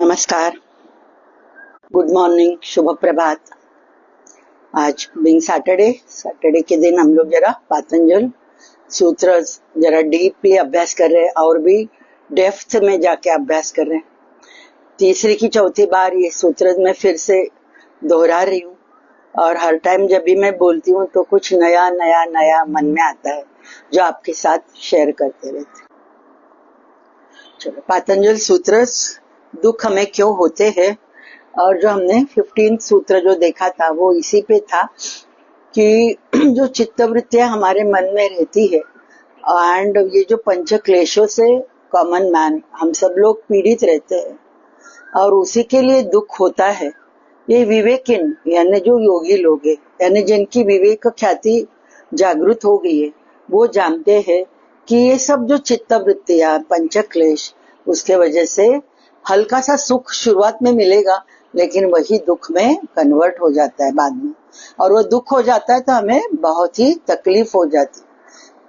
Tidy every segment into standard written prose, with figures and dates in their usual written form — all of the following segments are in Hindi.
नमस्कार, गुड मॉर्निंग, शुभ प्रभात। आज बिंग सैटरडे के दिन हम लोग जरा पातंजल सूत्र जरा डीपली अभ्यास कर रहे हैं और भी डेप्थ में जाके अभ्यास कर रहे हैं। तीसरी की चौथी बार ये सूत्र मैं फिर से दोहरा रही हूँ और हर टाइम जब भी मैं बोलती हूँ तो कुछ नया नया नया मन में आता है जो आपके साथ शेयर करते रहते। चलो, पातंजल सूत्र दुख हमें क्यों होते हैं, और जो हमने 15 सूत्र जो देखा था वो इसी पे था कि जो चित्तवृत्तियां हमारे मन में रहती है एंड ये जो पंच क्लेशों से कॉमन मैन हम सब लोग पीड़ित रहते हैं और उसी के लिए दुख होता है। ये विवेकिन यानी जो योगी लोग हैं, यानी जिनकी विवेक ख्याति जागृत हो गई है, वो जानते हैं कि ये सब जो चित्तवृत्तियां पंच क्लेश उसके वजह से हल्का सा सुख शुरुआत में मिलेगा लेकिन वही दुख में कन्वर्ट हो जाता है बाद में, और वो दुख हो जाता है तो हमें बहुत ही तकलीफ हो जाती है।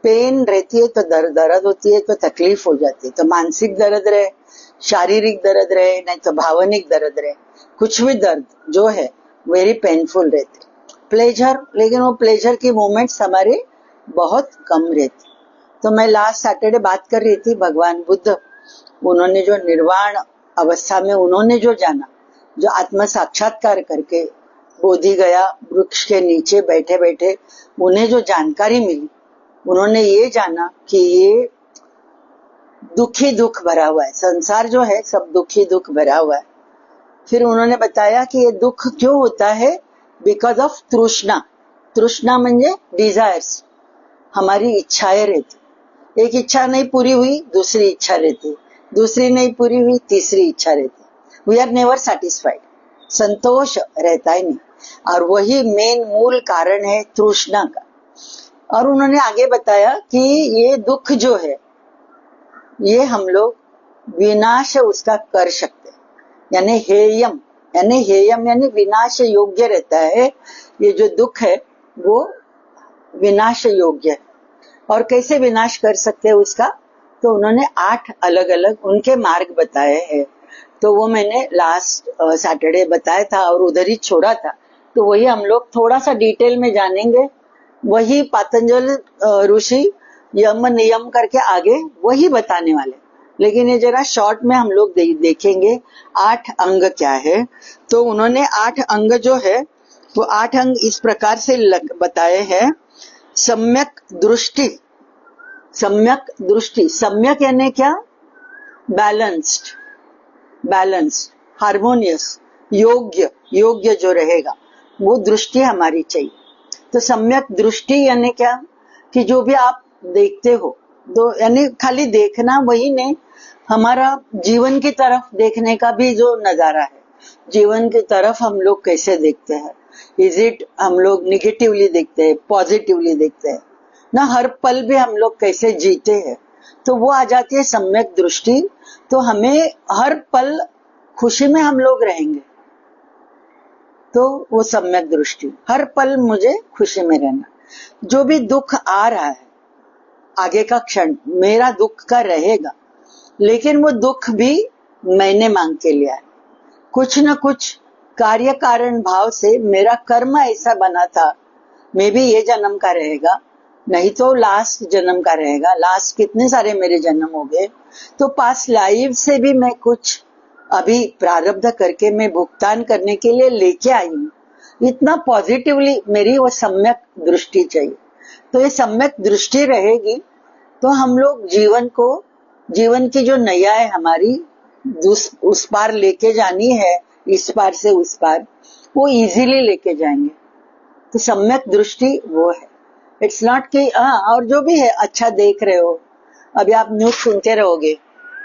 पेन रहती है तो दर्द होती है तो तकलीफ हो जाती है, तो मानसिक दर्द रहे, शारीरिक दर्द रहे, नहीं तो भावनिक दर्द रहे, कुछ भी दर्द जो है वेरी पेनफुल रहते। प्लेजर, लेकिन वो प्लेजर की मोमेंट्स हमारे बहुत कम रहती। तो मैं लास्ट सैटरडे बात कर रही थी भगवान बुद्ध, उन्होंने जो निर्वाण अवस्था में उन्होंने जो जाना, जो आत्म साक्षात्कार करके बोधि गया वृक्ष के नीचे बैठे बैठे उन्हें जो जानकारी मिली, उन्होंने ये जाना कि ये दुखी दुख भरा हुआ है, संसार जो है सब दुखी दुख भरा हुआ है। फिर उन्होंने बताया कि ये दुख क्यों होता है, बिकॉज ऑफ तृष्णा। तृष्णा म्हणजे डिजायर्स, हमारी इच्छाएं रहती, एक इच्छा नहीं पूरी हुई दूसरी इच्छा रहती, दूसरी नहीं पूरी हुई तीसरी इच्छा रहती। वी आर नेवर सेटिस्फाइड, संतोष रहता ही नहीं, और वही मेन मूल कारण है तृष्णा का। और उन्होंने आगे बताया कि ये दुख जो है ये हम लोग विनाश उसका कर सकते हैं, यानी हेयम यानी विनाश योग्य रहता है। ये जो दुख है वो विनाश योग्य है, और कैसे विनाश कर सकते हैं उसका, तो उन्होंने 8 अलग अलग उनके मार्ग बताए हैं। तो वो मैंने लास्ट सैटरडे बताया था और उधर ही छोड़ा था, तो वही हम लोग थोड़ा सा डिटेल में जानेंगे। वही पातंजल ऋषि यम नियम करके आगे वही बताने वाले, लेकिन ये जरा शॉर्ट में हम लोग देखेंगे 8 अंग क्या है। तो उन्होंने 8 अंग जो है वो 8 अंग इस प्रकार से बताए हैं। सम्यक दृष्टि, सम्यक यानी क्या, बैलेंस्ड, हार्मोनियस, योग्य जो रहेगा वो दृष्टि हमारी चाहिए। तो सम्यक दृष्टि यानी क्या, कि जो भी आप देखते हो तो यानी खाली देखना वही नहीं, हमारा जीवन की तरफ देखने का भी जो नजारा है, जीवन की तरफ हम लोग कैसे देखते हैं, इज इट हम लोग निगेटिवली देखते हैं, पॉजिटिवली देखते हैं ना, हर पल भी हम लोग कैसे जीते हैं, तो वो आ जाती है सम्यक दृष्टि। तो हमें हर पल खुशी में हम लोग रहेंगे, तो वो सम्यक दृष्टि, हर पल मुझे खुशी में रहना। जो भी दुख आ रहा है आगे का क्षण मेरा दुख का रहेगा, लेकिन वो दुख भी मैंने मांग के लिया है, कुछ न कुछ कार्य कारण भाव से मेरा कर्म ऐसा बना था, मे भी ये जन्म का रहेगा, नहीं तो लास्ट जन्म का रहेगा। लास्ट कितने सारे मेरे जन्म हो गए, तो पास्ट लाइफ से भी मैं कुछ अभी प्रारब्ध करके मैं भुगतान करने के लिए लेके आई हूँ। इतना पॉजिटिवली मेरी वो सम्यक दृष्टि चाहिए। तो ये सम्यक दृष्टि रहेगी तो हम लोग जीवन की जो नैया है हमारी उस पार लेके जानी है, इस पार से उस पार, वो इजीली लेके जाएंगे। तो सम्यक दृष्टि वो है। इट्स नॉट कि और जो भी है अच्छा देख रहे हो, अभी आप न्यूज सुनते रहोगे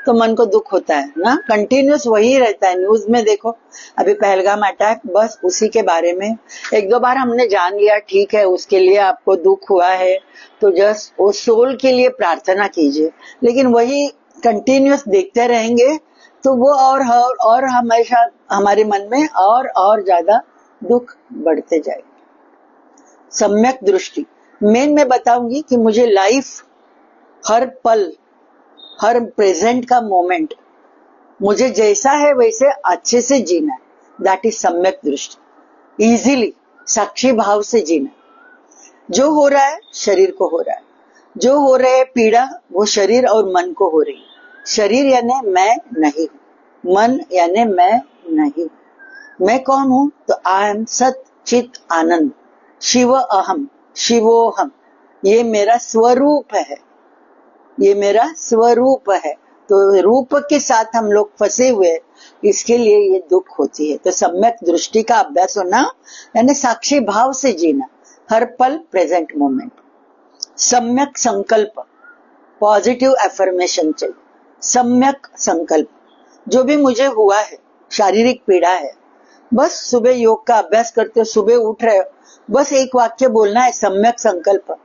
तो मन को दुख होता है ना, कंटिन्यूस वही रहता है। न्यूज में देखो अभी पहलगाम अटैक, बस उसी के बारे में 1-2 बार हमने जान लिया, ठीक है उसके लिए आपको दुख हुआ है तो जस्ट वो सोल के लिए प्रार्थना कीजिए, लेकिन वही कंटिन्यूस देखते रहेंगे तो वो और हमेशा हमारे मन में और ज्यादा दुख बढ़ते जाएगा। सम्यक दृष्टि मेन मैं बताऊंगी कि मुझे लाइफ हर पल, हर प्रेजेंट का मोमेंट मुझे जैसा है वैसे अच्छे से जीना है, दैट इज सम्यक दृष्टि। इजीली साक्षी भाव से जीना। जो हो रहा है शरीर को हो रहा है, जो हो रहे है पीड़ा वो शरीर और मन को हो रही है। शरीर यानी मैं नहीं हूं, मन यानी मैं नहीं हूं। मैं कौन हूं? तो आई एम सत चित आनंद, शिव अहम, शिवोहम। ये मेरा स्वरूप है, ये मेरा स्वरूप है। तो रूप के साथ हम लोग फंसे हुए, इसके लिए ये दुख होती है। तो सम्यक दृष्टि का अभ्यास होना यानी साक्षी भाव से जीना, हर पल प्रेजेंट मोमेंट। सम्यक संकल्प, पॉजिटिव एफर्मेशन चाहिए। सम्यक संकल्प, जो भी मुझे हुआ है, शारीरिक पीड़ा है, बस सुबह योग का अभ्यास करते हो, सुबह उठ रहे हो, बस एक वाक्य बोलना है, सम्यक संकल्प,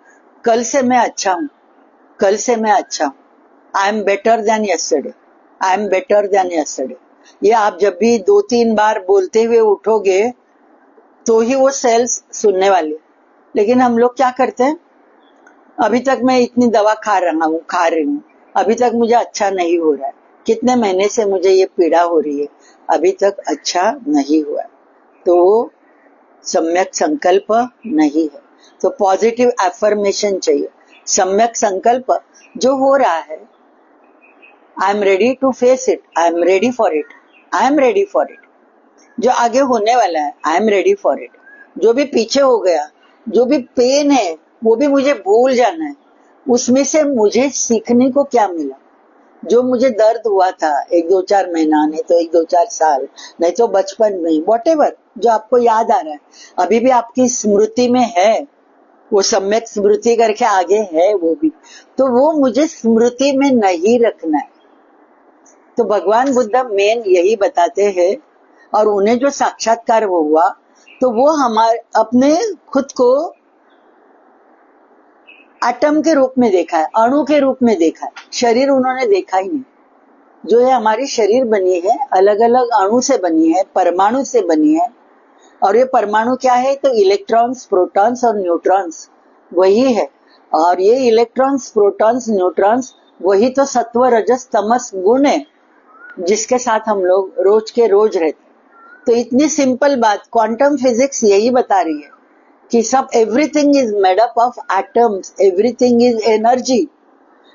कल से मैं अच्छा हूं, कल से मैं अच्छा हूं। I am better than yesterday, I am better than yesterday. ये आप जब भी 2-3 बार बोलते हुए उठोगे तो ही वो सेल्स सुनने वाले। लेकिन हम लोग क्या करते हैं, अभी तक मैं इतनी दवा खा रही हूँ, अभी तक मुझे अच्छा नहीं हो रहा है, कितने महीने से मुझे ये पीड़ा हो रही है, अभी तक अच्छा नहीं हुआ। तो वो सम्यक संकल्प नहीं है। तो पॉजिटिव एफर्मेशन चाहिए। सम्यक संकल्प, जो हो रहा है I am ready to face it, I am ready for it, I am ready for it. जो आगे होने वाला है I am ready for it. जो भी पीछे हो गया, जो भी पेन है वो भी मुझे भूल जाना है। उसमें से मुझे सीखने को क्या मिला? जो मुझे दर्द हुआ था 1-2-4 महीना, नहीं तो 1-2-4 साल, नहीं तो बचपन में, व्हाटएवर जो आपको याद आ रहा है, अभी भी आपकी स्मृति में है, वो सम्यक स्मृति करके आगे है वो भी, तो वो मुझे स्मृति में नहीं रखना है। तो भगवान बुद्ध मेन यही बताते हैं, और उन्हें जो साक्षात्कार हुआ तो वो हमारे अपने खुद को एटम के रूप में देखा है, अणु के रूप में देखा है। शरीर उन्होंने देखा ही नहीं। जो है हमारी शरीर बनी है, अलग अलग अणु से बनी है, परमाणु से बनी है। और ये परमाणु क्या है? तो इलेक्ट्रॉन्स, प्रोटॉन्स और न्यूट्रॉन्स वही है। और ये इलेक्ट्रॉन्स, प्रोटॉन्स, न्यूट्रॉन्स वही तो सत्व रजस तमस गुण है, जिसके साथ हम लोग रोज के रोज रहते। तो इतनी सिंपल बात क्वांटम फिजिक्स यही बता रही है कि सब everything is made up of atoms, everything is energy,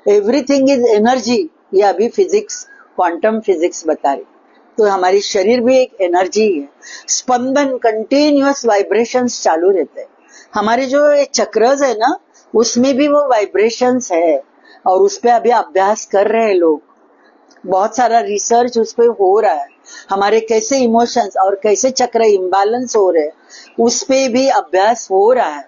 everything is energy. ये अभी फिजिक्स, क्वांटम फिजिक्स बता रही। तो हमारी शरीर भी एक एनर्जी है, स्पंदन, कंटिन्यूअस वाइब्रेशंस चालू रहते हैं। हमारे जो चक्रस है ना, उसमें भी वो वाइब्रेशंस है, और उस पे अभी अभ्यास कर रहे हैं लोग। बहुत सारा रिसर्च उस पे हो रहा है। हमारे कैसे इमोशंस और कैसे चक्र इम्बैलेंस हो रहे हैं, उस पे भी अभ्यास हो रहा है।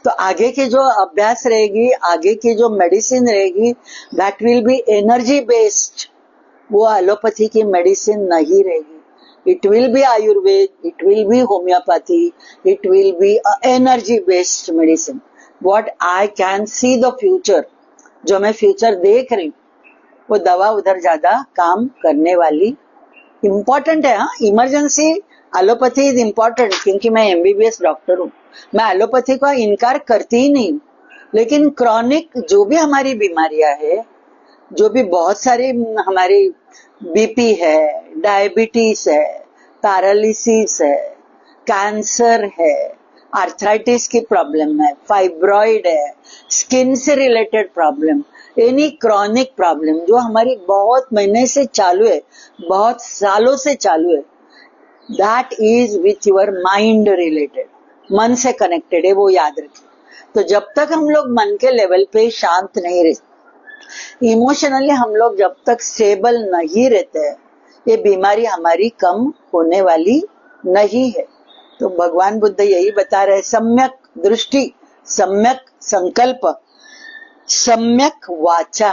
तो आगे के जो अभ्यास रहेगी, आगे की जो मेडिसिन रहेगी, that will be energy based. वो एलोपैथी की मेडिसिन नहीं रहेगी। It will be Ayurveda, it will be homeopathy, it will be energy based medicine. What I can see the future, जो मैं फ्यूचर देख रही हूँ, वो दवा उधर ज्यादा काम करने वाली। इम्पोर्टेंट है, हाँ, इमरजेंसी एलोपैथी इज इम्पोर्टेंट, क्योंकि मैं एमबीबीएस डॉक्टर हूँ, मैं एलोपैथी का इनकार करती ही नहीं। लेकिन क्रॉनिक जो भी हमारी बीमारियां है, जो भी बहुत सारी हमारी बीपी है, डायबिटीज है, पैरालिसिस है, कैंसर है, आर्थराइटिस की प्रॉब्लम है, फाइब्रॉइड है, स्किन से related problem, any chronic problem जो हमारी बहुत महीने से चालू है, बहुत सालों से चालू है, that is with your mind related, मन से कनेक्टेड है, वो याद रखिए। तो जब तक हम लोग मन के लेवल पे शांत नहीं रहते, इमोशनली हम लोग जब तक स्टेबल नहीं रहते हैं, ये बीमारी हमारी कम होने वाली नहीं है। तो भगवान बुद्ध यही बता रहे, सम्यक दृष्टि, सम्यक संकल्प, सम्यक वाचा।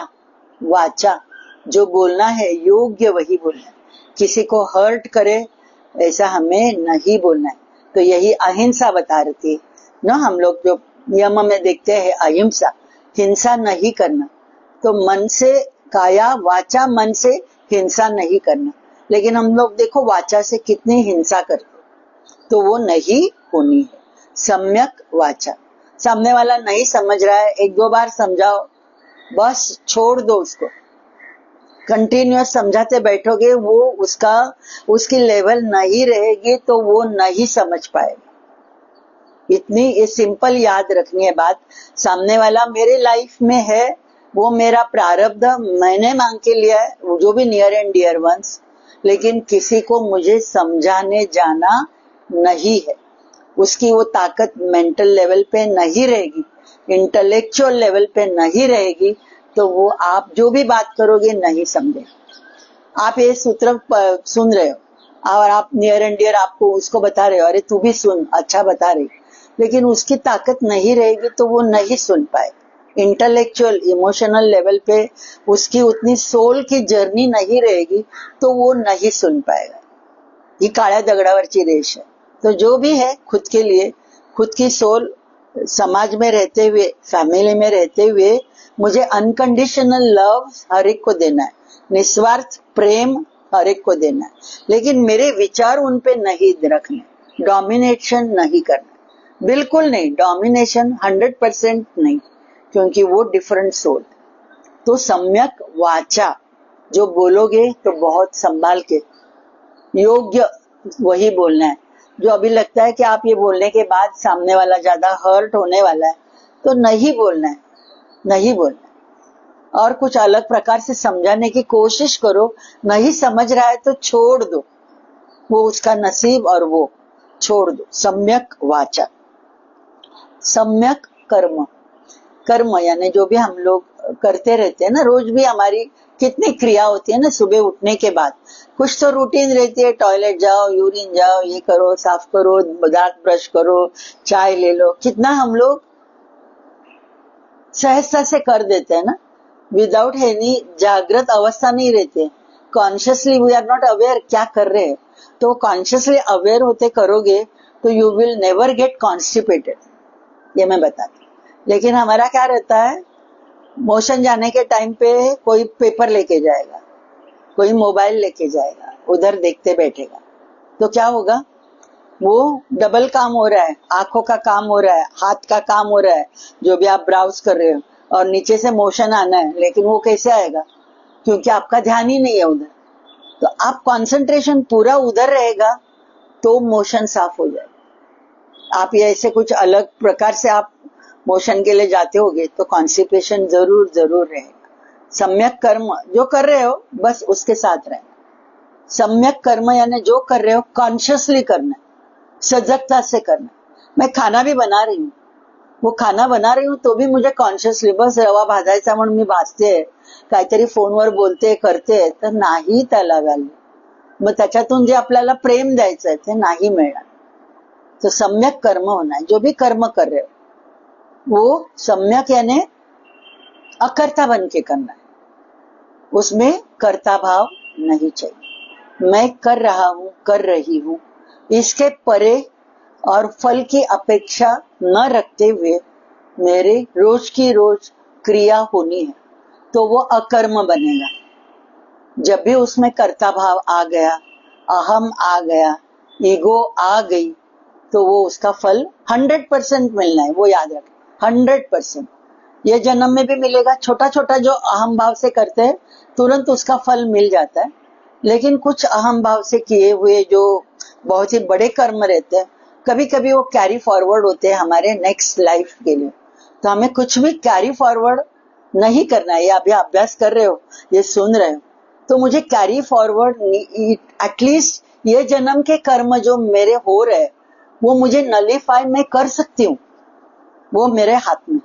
वाचा जो बोलना है योग्य वही बोलना है, किसी को हर्ट करे ऐसा हमें नहीं बोलना है। तो यही अहिंसा बता रही थी ना, हम लोग जो नियम में देखते हैं अहिंसा, हिंसा नहीं करना। तो मन से, काया वाचा मन से हिंसा नहीं करना। लेकिन हम लोग देखो वाचा से कितनी हिंसा करते, तो वो नहीं होनी है। सम्यक वाचा, सामने वाला नहीं समझ रहा है, 1-2 बार समझाओ, बस छोड़ दो उसको। कंटिन्यूअस समझाते बैठोगे, वो उसकी लेवल नहीं रहेगी तो वो नहीं समझ पाएगा। इतनी ये सिंपल याद रखनी है बात। सामने वाला मेरे लाइफ में है, वो मेरा प्रारब्ध मैंने मांग के लिया है, वो जो भी नियर एंड डियर वंस, लेकिन किसी को मुझे समझाने जाना नहीं है। उसकी वो ताकत मेंटल लेवल पे नहीं रहेगी, इंटेलेक्चुअल लेवल पे नहीं रहेगी, तो वो आप जो भी बात करोगे नहीं समझे। आप ये सूत्र सुन रहे हो और आप नियर एंड डियर आपको उसको बता रहे हो, अरे तू भी सुन, अच्छा बता रही, लेकिन उसकी ताकत नहीं रहेगी तो वो नहीं सुन पाए। इंटेलेक्चुअल इमोशनल लेवल पे उसकी उतनी सोल की जर्नी नहीं रहेगी तो वो नहीं सुन पाएगा। ये काळ्या दगडावरची रेष है। तो जो भी है खुद के लिए, खुद की सोल, समाज में रहते हुए, फैमिली में रहते हुए मुझे अनकंडीशनल लव हर एक को देना है, निस्वार्थ प्रेम हर एक को देना है, लेकिन मेरे विचार उन पे नहीं रखने, डोमिनेशन नहीं करना, बिल्कुल नहीं, डोमिनेशन 100% नहीं, क्योंकि वो डिफरेंट सोल। तो सम्यक वाचा, जो बोलोगे तो बहुत संभाल के, योग्य वही बोलना है। जो अभी लगता है कि आप ये बोलने के बाद सामने वाला ज्यादा हर्ट होने वाला है तो नहीं बोलना है, नहीं बोलना है। और कुछ अलग प्रकार से समझाने की कोशिश करो, नहीं समझ रहा है तो छोड़ दो, वो उसका नसीब और वो छोड़ दो। सम्यक वाचा। सम्यक कर्म, कर्म यानी जो भी हम लोग करते रहते हैं ना, रोज भी हमारी कितनी क्रिया होती है ना, सुबह उठने के बाद कुछ तो रूटीन रहती है, टॉयलेट जाओ, यूरिन जाओ, ये करो, साफ करो, दांत ब्रश करो, चाय ले लो, कितना हम लोग सहजता से कर देते हैं ना, विदाउट एनी जागृत अवस्था नहीं रहती है, consciously we are not aware क्या कर रहे हैं। तो कॉन्शियसली अवेयर होते करोगे तो you will never get constipated, ये मैं बताती। लेकिन हमारा क्या रहता है, मोशन जाने के टाइम पे कोई पेपर लेके जाएगा, कोई मोबाइल लेके जाएगा, उधर देखते बैठेगा, तो क्या होगा, वो डबल काम हो रहा है, आंखों का काम हो रहा है, हाथ का काम हो रहा है, जो भी आप ब्राउज कर रहे हो, और नीचे से मोशन आना है, लेकिन वो कैसे आएगा, क्योंकि आपका ध्यान ही नहीं है उधर। तो आप कंसंट्रेशन पूरा उधर रहेगा तो मोशन साफ हो जाएगा। आप ये ऐसे कुछ अलग प्रकार से आप मोशन के लिए जाते होगे तो कॉन्स्टिपेशन जरूर जरूर रहेगा। सम्यक कर्म जो कर रहे हो बस उसके साथ रहना। सम्यक कर्म यानी जो कर रहे हो कॉन्शियसली करना, सजगता से करना। मैं खाना भी बना रही हूँ, वो खाना बना रही हूँ तो भी मुझे कॉन्शियसली, बस रवा भाजायचा म्हणून मी भाजते, काहीतरी फोनवर बोलते करते, तर नाही त्याला व्हॅल्यू, मग त्याच्यातून जे आपल्याला प्रेम द्यायचंय ते नाही मिळणार। तो सम्यक कर्म होना है, जो भी कर्म कर रहे हो वो सम्यक यानी अकर्ता बन के करना है, उसमें कर्ता भाव नहीं चाहिए। मैं कर रहा हूं, कर रही हूं, इसके परे और फल की अपेक्षा न रखते हुए मेरे रोज की रोज क्रिया होनी है, तो वो अकर्म बनेगा। जब भी उसमें कर्ता भाव आ गया, अहम आ गया, ईगो आ गई, तो वो उसका फल 100% मिलना है, वो याद रखें, 100%। ये जन्म में भी मिलेगा, छोटा छोटा जो अहम भाव से करते हैं तुरंत उसका फल मिल जाता है, लेकिन कुछ अहम भाव से किए हुए जो बहुत ही बड़े कर्म रहते हैं, कभी कभी वो कैरी फॉरवर्ड होते हैं हमारे नेक्स्ट लाइफ के लिए। तो हमें कुछ भी कैरी फॉरवर्ड नहीं करना है। ये अभी अभ्यास कर रहे हो, ये सुन रहे हो, तो मुझे कैरी फॉरवर्ड एटलीस्ट ये जन्म के कर्म जो मेरे हो रहे वो मुझे नलीफाई मैं कर सकती हूँ, वो मेरे हाथ में।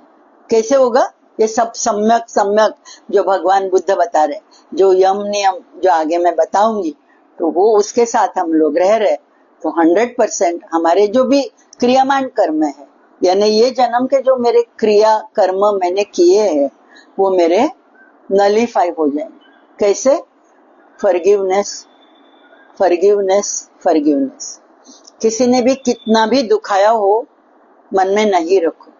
कैसे होगा, ये सब सम्यक सम्यक जो भगवान बुद्ध बता रहे, जो यम नियम जो आगे मैं बताऊंगी, तो वो उसके साथ हम लोग रह रहे, तो 100% हमारे जो भी क्रियामान कर्म है, यानी ये जन्म के जो मेरे क्रिया कर्म मैंने किए हैं वो मेरे नलीफाई हो जाएंगे। कैसे, फॉरगिवनेस फॉरगिवनेस फॉरगिवनेस। किसी ने भी कितना भी दुखाया हो मन में नहीं रखो,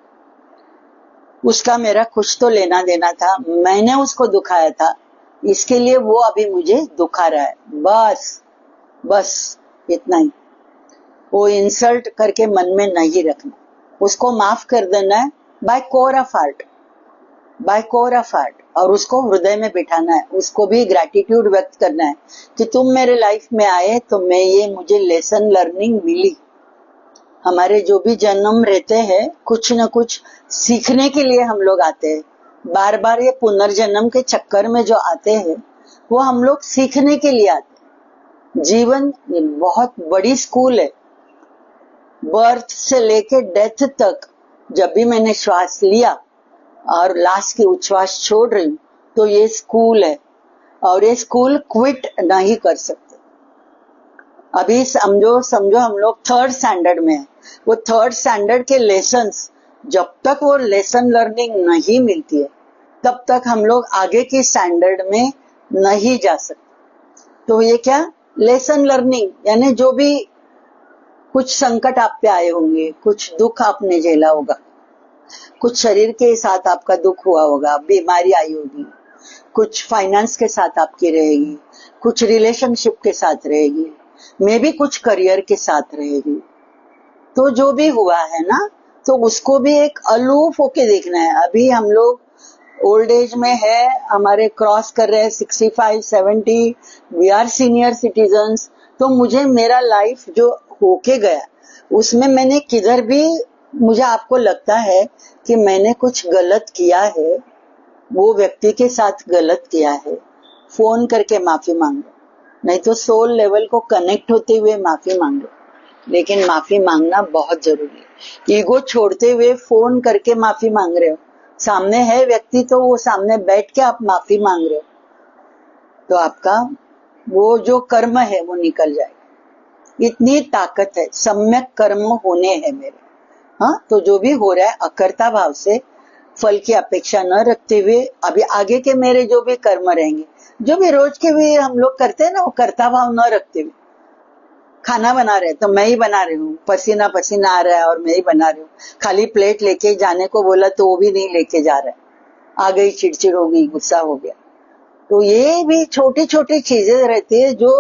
उसका मेरा कुछ तो लेना देना था, मैंने उसको दुखाया था, इसके लिए वो अभी मुझे दुखा रहा है, बस बस इतना ही। वो इंसल्ट करके मन में नहीं रखना, उसको माफ कर देना है by core of heart. By core of heart, और उसको हृदय में बिठाना है, उसको भी ग्रैटिट्यूड व्यक्त करना है कि तुम मेरे लाइफ में आए तो मैं ये मुझे लेसन लर्निंग मिली। हमारे जो भी जन्म रहते हैं कुछ न कुछ सीखने के लिए हम लोग आते हैं। बार बार ये पुनर्जन्म के चक्कर में जो आते हैं वो हम लोग सीखने के लिए आते हैं। जीवन बहुत बड़ी स्कूल है। बर्थ से लेके डेथ तक जब भी मैंने श्वास लिया और लास्ट की उच्छ्वास छोड़ रही हूँ तो ये स्कूल है, और ये स्कूल क्विट नहीं कर सकते। अभी समझो समझो हम लोग थर्ड स्टैंडर्ड में है। वो थर्ड स्टैंडर्ड के लेसन्स, जब तक वो लेसन लर्निंग नहीं मिलती है तब तक हम लोग आगे की स्टैंडर्ड में नहीं जा सकते। तो ये क्या लेसन लर्निंग, यानी जो भी कुछ संकट आप पे आए होंगे, कुछ दुख आपने झेला होगा, कुछ शरीर के साथ आपका दुख हुआ होगा, बीमारी आई होगी, कुछ फाइनेंस के साथ आपकी रहेगी, कुछ रिलेशनशिप के साथ रहेगी, मे भी कुछ करियर के साथ रहेगी। तो जो भी हुआ है ना, तो उसको भी एक अलूफ होके देखना है। अभी हम लोग ओल्ड एज में है, हमारे क्रॉस कर रहे हैं 65 70, वी आर सीनियर सिटीजन्स। तो मुझे मेरा लाइफ जो होके गया उसमें मैंने किधर भी, मुझे आपको लगता है कि मैंने कुछ गलत किया है, वो व्यक्ति के साथ गलत किया है, फोन करके माफी मांगो, नहीं तो सोल लेवल को कनेक्ट होते हुए माफी मांगो। लेकिन माफी मांगना बहुत जरूरी है। ईगो छोड़ते हुए फोन करके माफी मांग रहे हो, सामने है व्यक्ति तो वो सामने बैठ के आप माफी मांग रहे हो, तो आपका वो जो कर्म है वो निकल जाएगा। इतनी ताकत है, सम्यक कर्म होने हैं मेरे। हाँ, तो जो भी हो रहा है अकर्ता भाव से, फल की अपेक्षा न रखते हुए, अभी आगे के मेरे जो भी कर्म रहेंगे, जो भी रोज के भी हम लोग करते हैं ना, वो कर्ता भाव न रखते हुए। खाना बना रहे तो मैं ही बना रही हूँ, पसीना पसीना आ रहा है और मैं ही बना रही हूँ। खाली प्लेट लेके जाने को बोला तो वो भी नहीं लेके जा रहा है, आ गई, चिड़चिड़ हो गई, गुस्सा हो गया। तो ये भी छोटी छोटी चीजें रहती है जो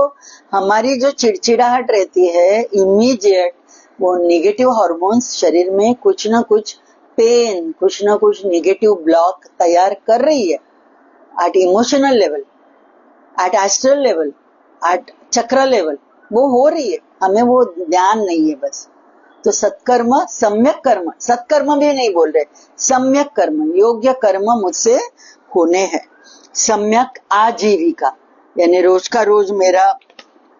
हमारी जो चिड़चिड़ाहट रहती है, इमीडिएट वो निगेटिव हार्मोन्स शरीर में कुछ ना कुछ पेन, कुछ ना कुछ निगेटिव ब्लॉक तैयार कर रही है। At emotional level, at astral level, at chakra level वो हो रही है, हमें वो ध्यान नहीं है बस। तो सत्कर्म, सम्यक कर्म, सत्कर्म भी नहीं बोल रहे, सम्यक कर्म, योग्य कर्म मुझसे होने हैं। सम्यक आजीविका, यानी रोज का रोज मेरा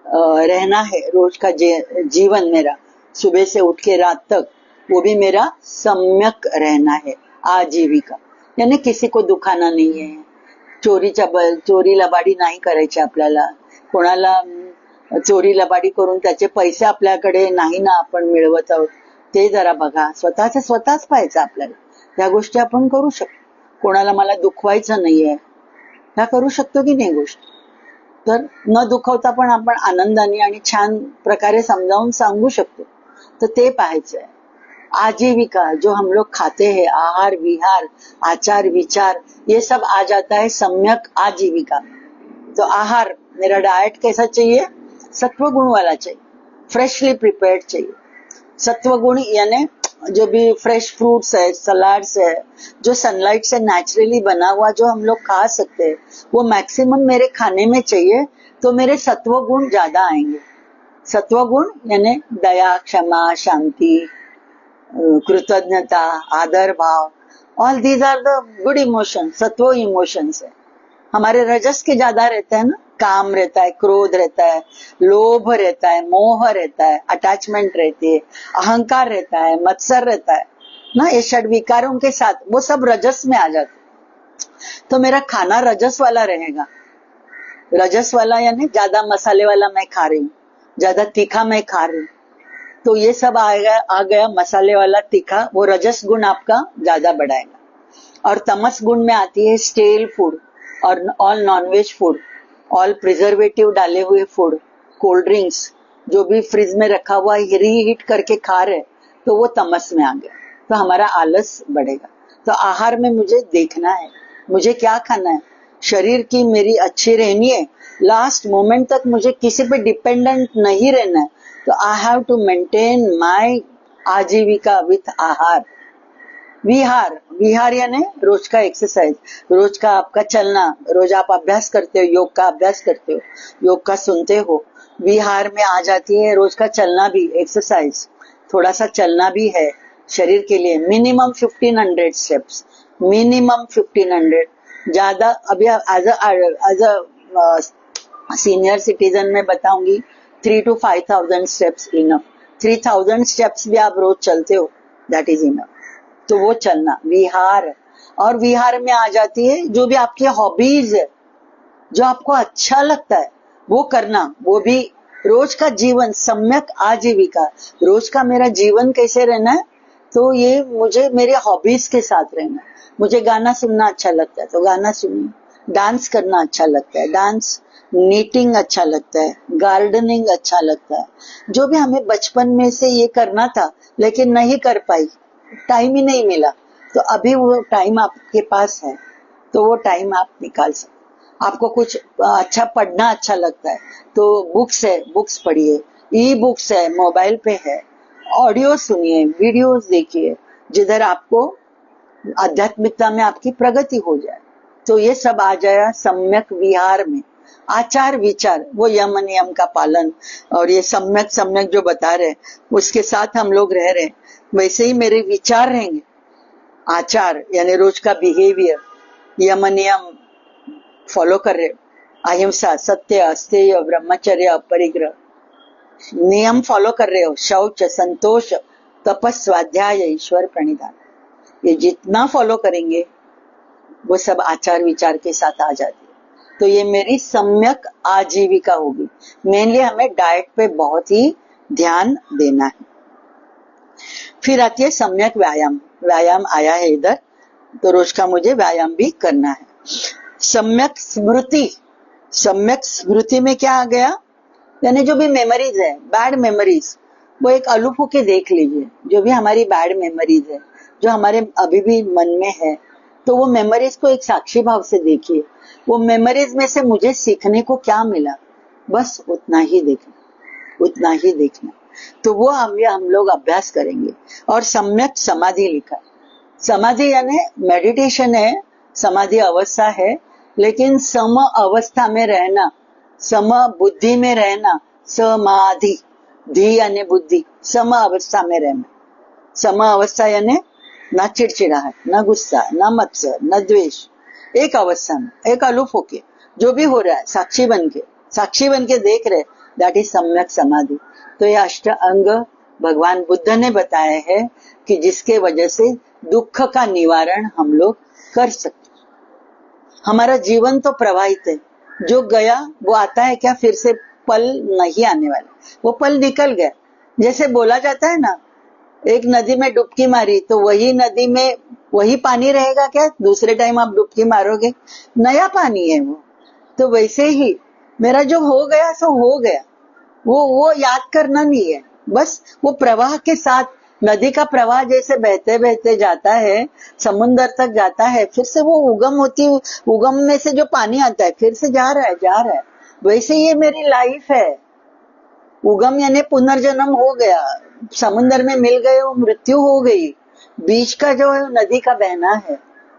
रहना है, रोज का जीवन मेरा सुबह से उठ के रात तक वो भी मेरा सम्यक रहना है। आजीविका यानी किसी को दुखाना नाही आहे, चोरी लबाडी नाही करायची आपल्याला, कोणाला चोरी लबाडी करून त्याचे पैसे आपल्याकडे नाही ना आपण मिळवत आहोत, ते जरा बघा, स्वतःच पाहायचं आपल्याला। त्या गोष्टी आपण करू शकतो, कोणाला मला दुखवायचं नाहीये, ह्या करू शकतो की नाही गोष्टी। तर न दुखवता पण आपण आनंदाने आणि छान प्रकारे समजावून सांगू शकतो, तर ते पाहायचंय। आजीविका, जो हम लोग खाते हैं, आहार विहार आचार विचार, ये सब आ जाता है सम्यक आजीविका। तो आहार, मेरा डाइट कैसा चाहिए, सत्व गुण वाला चाहिए, फ्रेशली प्रिपेयर्ड चाहिए। सत्व गुण यानी जो भी फ्रेश फ्रूट्स है, सलाड्स है, जो सनलाइट से नेचुरली बना हुआ जो हम लोग खा सकते हैं, वो मैक्सिमम मेरे खाने में चाहिए, तो मेरे सत्व गुण ज्यादा आएंगे। सत्व गुण यानी दया, क्षमा, शांति, कृतज्ञता, आदर भाव, all these are the good emotion, sattva emotions है। हमारे रजस के ज्यादा रहता है ना, काम रहता है, क्रोध रहता है, लोभ रहता है, मोह रहता है, अटैचमेंट रहती है, अहंकार रहता है, मत्सर रहता है ना, ये षड विकारों के साथ वो सब रजस में आ जाते। तो मेरा खाना रजस वाला रहेगा। रजस वाला यानी ज्यादा मसाले वाला मैं खा रही हूँ, ज्यादा तीखा मैं खा रही हूँ, तो ये सब आ गया मसाले वाला तीखा, वो रजस गुण आपका ज्यादा बढ़ाएगा। और तमस गुण में आती है स्टेल फूड और all non veg food, all preservative डाले हुए फूड, कोल्ड ड्रिंक्स, जो भी फ्रिज में रखा हुआ रीहीट करके खा रहे, तो वो तमस में आ गया, तो हमारा आलस बढ़ेगा। तो आहार में मुझे देखना है मुझे क्या खाना है, शरीर की मेरी अच्छी रहनी है, लास्ट मोमेंट तक मुझे किसी पे डिपेंडेंट नहीं रहना है, तो I have to maintain my आजीविका विथ आहार। विहार, विहार यानी रोज का एक्सरसाइज, रोज का आपका चलना, रोज आप अभ्यास करते हो, योग का अभ्यास करते हो, योग का सुनते हो, विहार में आ जाती है रोज का चलना भी, एक्सरसाइज, थोड़ा सा चलना भी है शरीर के लिए, मिनिमम 1500 स्टेप्स, मिनिमम 1500, ज्यादा अभी एज अ सीनियर सिटीजन में बताऊंगी 3 to 5,000 स्टेप्स इनफ, 3000 स्टेप्स भी आप रोज चलते हो, दैट इज इनफ। तो वो चलना विहार, और विहार में आ जाती है जो भी आपकी हॉबीज है, जो आपको अच्छा लगता है वो करना, वो भी रोज का जीवन, सम्यक आजीविका, रोज का मेरा जीवन कैसे रहना है, तो ये मुझे मेरे हॉबीज के साथ रहना है। मुझे गाना सुनना अच्छा लगता है तो गाना सुनिए, डांस करना अच्छा लगता है डांस, नीटिंग अच्छा लगता है, गार्डनिंग अच्छा लगता है, जो भी हमें बचपन में से ये करना था लेकिन नहीं कर पाई, टाइम ही नहीं मिला, तो अभी वो टाइम आपके पास है, तो वो टाइम आप निकाल सकते। आपको कुछ अच्छा पढ़ना अच्छा लगता है तो बुक्स है, बुक्स पढ़िए, ई बुक्स है, मोबाइल पे है, ऑडियो सुनिए, वीडियोस देखिए, जिधर आपको आध्यात्मिकता में आपकी प्रगति हो जाए। तो ये सब आ जाए सम्यक विहार में। आचार विचार, वो यम नियम का पालन, और ये सम्यक सम्यक जो बता रहे उसके साथ हम लोग रह रहे, वैसे ही मेरे विचार रहेंगे। आचार यानी रोज का बिहेवियर, यम नियम फॉलो कर रहे, अहिंसा, सत्य, अस्तेय, ब्रह्मचर्य, अपरिग्रह, नियम फॉलो कर रहे हो, शौच, संतोष, तपस, स्वाध्याय, ईश्वर प्रणिधान, ये जितना फॉलो करेंगे वो सब आचार विचार के साथ आ जाती है। तो ये मेरी सम्यक आजीविका होगी। मेनली हमें डाइट पे बहुत ही ध्यान देना है। फिर आती है सम्यक व्यायाम, व्यायाम आया है इधर, तो रोज का मुझे व्यायाम भी करना है। सम्यक स्मृति, सम्यक स्मृति में क्या आ गया, यानी जो भी मेमोरीज है, बैड मेमोरीज, वो एक अलूप होके देख लीजिए, जो भी हमारी बैड मेमोरीज है, जो हमारे अभी भी मन में है, तो वो मेमोरीज को एक साक्षी भाव से देखिए, वो मेमोरीज में से मुझे सीखने को क्या मिला, बस उतना ही देखना, उतना ही देखना। तो वो हम लोग अभ्यास करेंगे। और सम्यक समाधि लिखा, समाधि यानी मेडिटेशन है, समाधि अवस्था है, लेकिन सम अवस्था में रहना, सम बुद्धि में रहना, समाधि, धी यानी बुद्धि, सम अवस्था में रहना। सम अवस्था यानी न चिड़चिड़ाहट, न गुस्सा, न मत्सर, न द्वेष, एक अवस्था में, एक अलूप होके जो भी हो रहा है साक्षी बन के देख रहे, दैट इज सम्यक समाधि। तो ये अष्ट अंग भगवान बुद्ध ने बताए हैं कि जिसके वजह से दुख का निवारण हम लोग कर सकते। हमारा जीवन तो प्रवाहित है, जो गया वो आता है क्या, फिर से पल नहीं आने वाला, वो पल निकल गया। जैसे बोला जाता है ना, एक नदी में डुबकी मारी तो वही नदी में वही पानी रहेगा क्या, दूसरे टाइम आप डुबकी मारोगे नया पानी है वो। तो वैसे ही मेरा जो हो गया सो हो गया, वो याद करना नहीं है, बस वो प्रवाह के साथ, नदी का प्रवाह जैसे बहते बहते जाता है, समुन्द्र तक जाता है, फिर से वो उगम में से जो पानी आता है फिर से जा रहा है, वैसे ये मेरी लाइफ है। उगम यानी पुनर्जन्म हो गया, समुन्द्र में मिल गए, वो मृत्यु हो गई। बीच का जो है नदी का बहना है,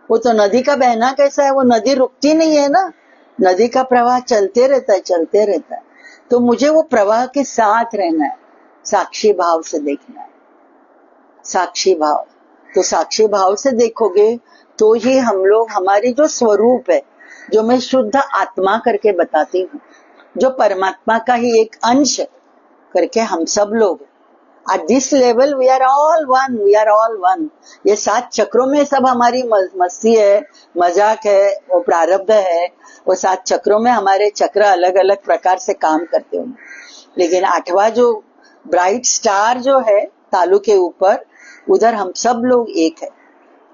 वो तो नदी का बहना कैसा है, वो नदी रुकती नहीं है ना, नदी का प्रवाह चलते रहता है। तो मुझे वो प्रवाह के साथ रहना है, साक्षी भाव से देखना है, साक्षी भाव। तो साक्षी भाव से देखोगे तो ही हम लोग, हमारी जो स्वरूप है, जो मैं शुद्ध आत्मा करके बताती हूँ, जो परमात्मा का ही एक अंश करके हम सब लोग at this level, we are all one. ये 7 चक्रों में सब हमारी मस्ती है, मजाक है, वो प्रारब्ध है, वो 7 चक्रों में हमारे चक्र अलग अलग प्रकार से काम करते होंगे, लेकिन 8वां जो ब्राइट स्टार जो है तालू के ऊपर, उधर हम सब लोग एक है।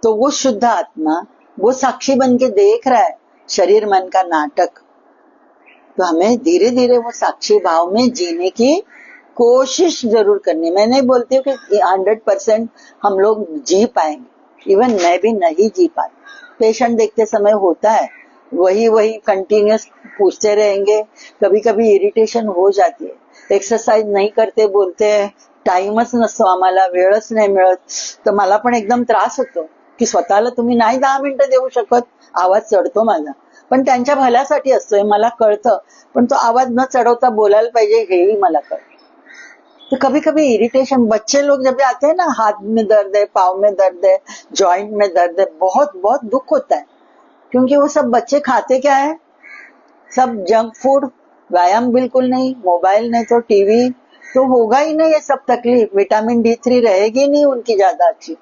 तो वो शुद्ध आत्मा, वो साक्षी बन के देख रहा है शरीर मन का नाटक। तो हमें धीरे धीरे वो साक्षी भाव में जीने की कोशिश जरूर करनी। मैं नहीं बोलती हूँ कि 100% हम लोग जी पाएंगे, इवन मैं भी नहीं जी पाती। पेशेंट देखते समय होता है, वही कंटिन्यूस पूछते रहेंगे, कभी कभी इरिटेशन हो जाती है, एक्सरसाइज नाही करते बोलते, टाइमच नसतो आम्हाला, वेळच नाही मिळत, तर मला पण एकदम त्रास होतो। की स्वतःला तुम्ही नाही 10 मिनिटं देऊ शकत, आवाज चढतो माझा, पण त्यांच्या भल्यासाठी असतोय मला कळतं, पण तो आवाज न चढवता बोलायला पाहिजे हेही मला कळतं. तो कभी कभी इरिटेशन, बच्चे लोग जब भी आते हैं ना, हाथ में दर्द है, पाँव में दर्द है, जॉइंट में दर्द है, बहुत बहुत दुख होता है, क्योंकि वो सब बच्चे खाते क्या है, सब जंक फूड, व्यायाम बिल्कुल नहीं, मोबाइल नहीं तो टीवी, तो होगा ही नहीं ये सब तकलीफ, विटामिन D3 रहेगी नहीं उनकी ज्यादा अच्छी,